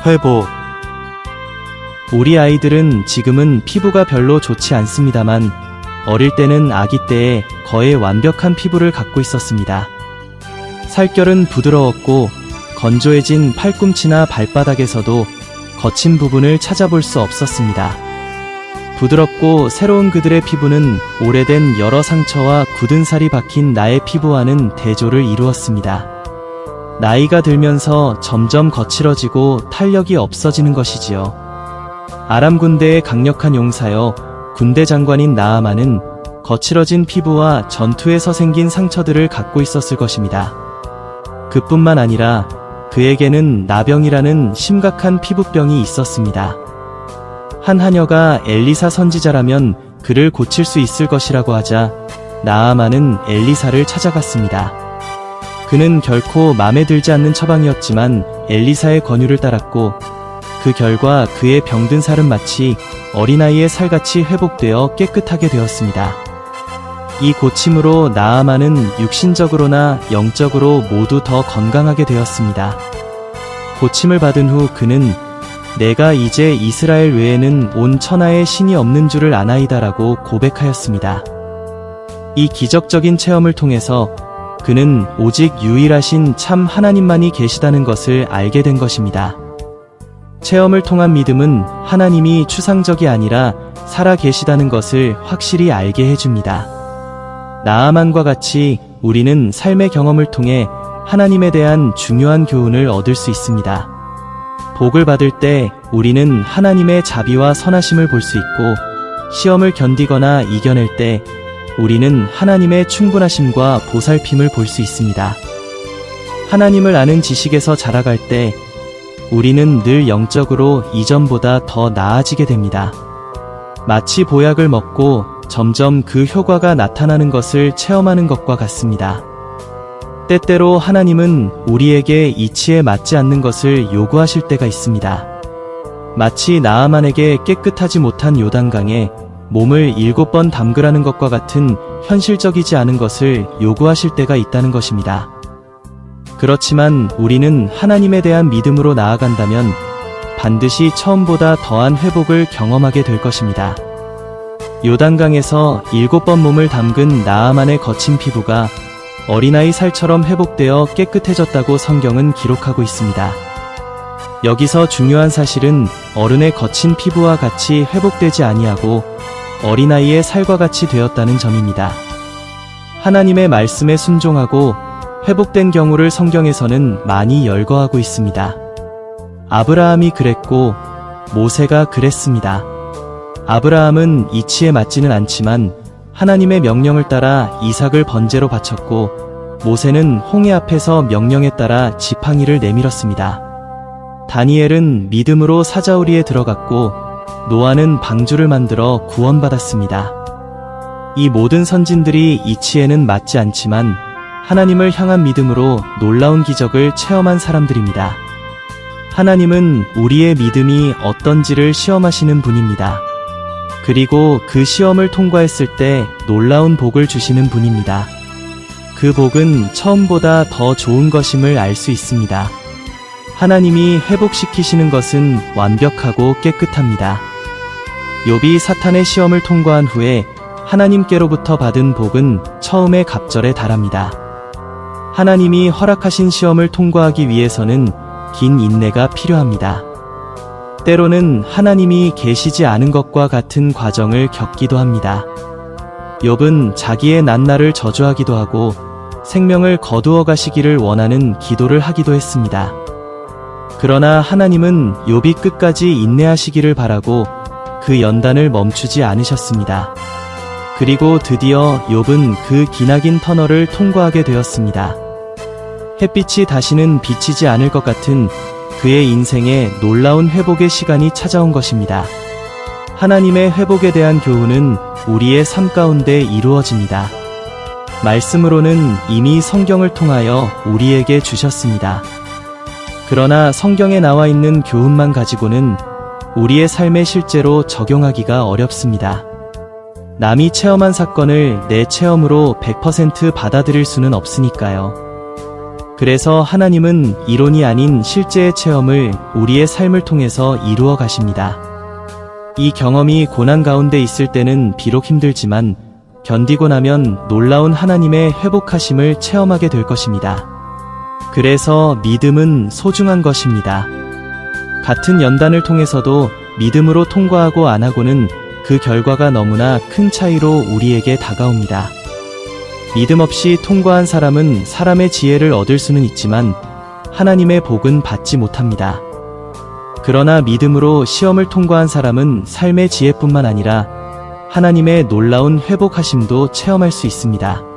회복. 우리 아이들은 지금은 피부가 별로 좋지 않습니다만 어릴 때는 아기 때에 거의 완벽한 피부를 갖고 있었습니다. 살결은 부드러웠고 건조해진 팔꿈치나 발바닥에서도 거친 부분을 찾아볼 수 없었습니다. 부드럽고 새로운 그들의 피부는 오래된 여러 상처와 굳은 살이 박힌 나의 피부와는 대조를 이루었습니다. 나이가 들면서 점점 거칠어지고 탄력이 없어지는 것이지요. 아람 군대의 강력한 용사여 군대 장관인 나아만은 거칠어진 피부와 전투에서 생긴 상처들을 갖고 있었을 것입니다. 그뿐만 아니라 그에게는 나병이라는 심각한 피부병이 있었습니다. 한 하녀가 엘리사 선지자라면 그를 고칠 수 있을 것이라고 하자 나아만은 엘리사를 찾아갔습니다. 그는 결코 마음에 들지 않는 처방이었지만 엘리사의 권유를 따랐고 그 결과 그의 병든 살은 마치 어린아이의 살같이 회복되어 깨끗하게 되었습니다. 이 고침으로 나아만은 육신적으로나 영적으로 모두 더 건강하게 되었습니다. 고침을 받은 후 그는 내가 이제 이스라엘 외에는 온 천하에 신이 없는 줄을 아나이다라고 고백하였습니다. 이 기적적인 체험을 통해서 그는 오직 유일하신 참 하나님만이 계시다는 것을 알게 된 것입니다. 체험을 통한 믿음은 하나님이 추상적이 아니라 살아 계시다는 것을 확실히 알게 해줍니다. 나아만과 같이 우리는 삶의 경험을 통해 하나님에 대한 중요한 교훈을 얻을 수 있습니다. 복을 받을 때 우리는 하나님의 자비와 선하심을 볼 수 있고 시험을 견디거나 이겨낼 때 우리는 하나님의 충분하심과 보살핌을 볼 수 있습니다. 하나님을 아는 지식에서 자라갈 때 우리는 늘 영적으로 이전보다 더 나아지게 됩니다. 마치 보약을 먹고 점점 그 효과가 나타나는 것을 체험하는 것과 같습니다. 때때로 하나님은 우리에게 이치에 맞지 않는 것을 요구하실 때가 있습니다. 마치 나아만에게 깨끗하지 못한 요단강에 몸을 7번 담그라는 것과 같은 현실적이지 않은 것을 요구하실 때가 있다는 것입니다. 그렇지만 우리는 하나님에 대한 믿음으로 나아간다면 반드시 처음보다 더한 회복을 경험하게 될 것입니다. 요단강에서 7번 몸을 담근 나아만의 거친 피부가 어린아이 살처럼 회복되어 깨끗해졌다고 성경은 기록하고 있습니다. 여기서 중요한 사실은 어른의 거친 피부와 같이 회복되지 아니하고 어린아이의 살과 같이 되었다는 점입니다. 하나님의 말씀에 순종하고 회복된 경우를 성경에서는 많이 열거하고 있습니다. 아브라함이 그랬고 모세가 그랬습니다. 아브라함은 이치에 맞지는 않지만 하나님의 명령을 따라 이삭을 번제로 바쳤고 모세는 홍해 앞에서 명령에 따라 지팡이를 내밀었습니다. 다니엘은 믿음으로 사자우리에 들어갔고 노아는 방주를 만들어 구원받았습니다. 이 모든 선진들이 이치에는 맞지 않지만 하나님을 향한 믿음으로 놀라운 기적을 체험한 사람들입니다. 하나님은 우리의 믿음이 어떤지를 시험하시는 분입니다. 그리고 그 시험을 통과했을 때 놀라운 복을 주시는 분입니다. 그 복은 처음보다 더 좋은 것임을 알 수 있습니다. 하나님이 회복시키시는 것은 완벽하고 깨끗합니다. 욥이 사탄의 시험을 통과한 후에 하나님께로부터 받은 복은 처음의 갑절에 달합니다. 하나님이 허락하신 시험을 통과하기 위해서는 긴 인내가 필요합니다. 때로는 하나님이 계시지 않은 것과 같은 과정을 겪기도 합니다. 욥은 자기의 낱날을 저주하기도 하고 생명을 거두어 가시기를 원하는 기도를 하기도 했습니다. 그러나 하나님은 욥이 끝까지 인내하시기를 바라고 그 연단을 멈추지 않으셨습니다. 그리고 드디어 욥은 그 기나긴 터널을 통과하게 되었습니다. 햇빛이 다시는 비치지 않을 것 같은 그의 인생에 놀라운 회복의 시간이 찾아온 것입니다. 하나님의 회복에 대한 교훈은 우리의 삶 가운데 이루어집니다. 말씀으로는 이미 성경을 통하여 우리에게 주셨습니다. 그러나 성경에 나와 있는 교훈만 가지고는 우리의 삶에 실제로 적용하기가 어렵습니다. 남이 체험한 사건을 내 체험으로 100% 받아들일 수는 없으니까요. 그래서 하나님은 이론이 아닌 실제의 체험을 우리의 삶을 통해서 이루어 가십니다. 이 경험이 고난 가운데 있을 때는 비록 힘들지만 견디고 나면 놀라운 하나님의 회복하심을 체험하게 될 것입니다. 그래서 믿음은 소중한 것입니다. 같은 연단을 통해서도 믿음으로 통과하고 안 하고는 그 결과가 너무나 큰 차이로 우리에게 다가옵니다. 믿음 없이 통과한 사람은 사람의 지혜를 얻을 수는 있지만 하나님의 복은 받지 못합니다. 그러나 믿음으로 시험을 통과한 사람은 삶의 지혜뿐만 아니라 하나님의 놀라운 회복하심도 체험할 수 있습니다.